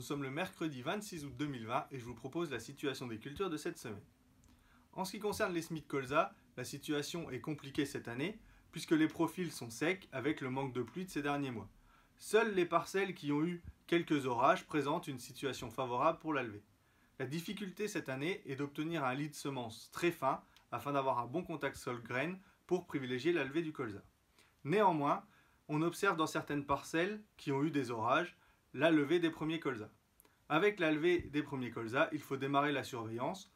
sommes le mercredi 26 août 2020 et je vous propose la situation des cultures de cette semaine. En ce qui concerne les semis de colza, la situation est compliquée cette année puisque les profils sont secs avec le manque de pluie de ces derniers mois. Seules les parcelles qui ont eu quelques orages présentent une situation favorable pour la levée. La difficulté cette année est d'obtenir un lit de semences très fin afin d'avoir un bon contact sol-graine pour privilégier la levée du colza. Néanmoins, on observe dans certaines parcelles qui ont eu des orages la levée des premiers colzas. Avec la levée des premiers colzas, il faut démarrer la surveillance.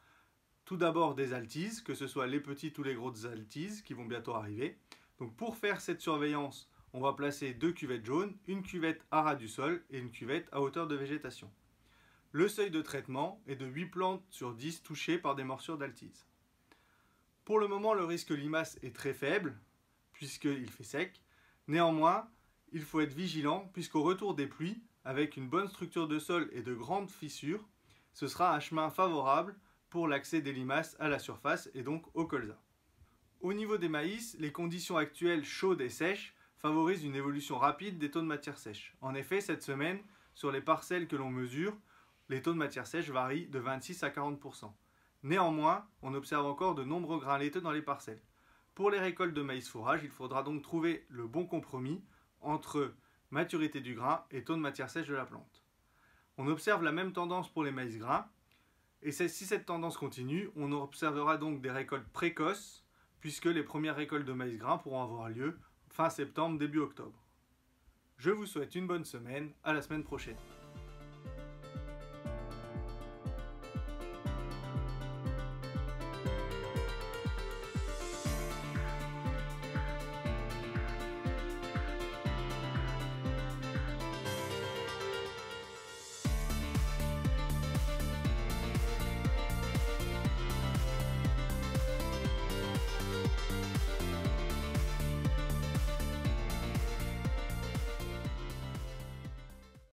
Tout d'abord des altises, que ce soit les petites ou les grosses altises qui vont bientôt arriver. Donc pour faire cette surveillance, on va placer 2 cuvettes jaunes, une cuvette à ras du sol et une cuvette à hauteur de végétation. Le seuil de traitement est de 8 plantes sur 10 touchées par des morsures d'altise. Pour le moment, le risque limace est très faible, puisqu'il fait sec. Néanmoins, il faut être vigilant, puisqu'au retour des pluies, avec une bonne structure de sol et de grandes fissures, ce sera un chemin favorable pour l'accès des limaces à la surface et donc au colza. Au niveau des maïs, les conditions actuelles chaudes et sèches favorisent une évolution rapide des taux de matière sèche. En effet, cette semaine, sur les parcelles que l'on mesure, les taux de matière sèche varient de 26 à 40%. Néanmoins, on observe encore de nombreux grains laiteux dans les parcelles. Pour les récoltes de maïs fourrage, il faudra donc trouver le bon compromis entre maturité du grain et taux de matière sèche de la plante. On observe la même tendance pour les maïs grains, et si cette tendance continue, on observera donc des récoltes précoces, puisque les premières récoltes de maïs grain pourront avoir lieu fin septembre, début octobre. Je vous souhaite une bonne semaine, à la semaine prochaine.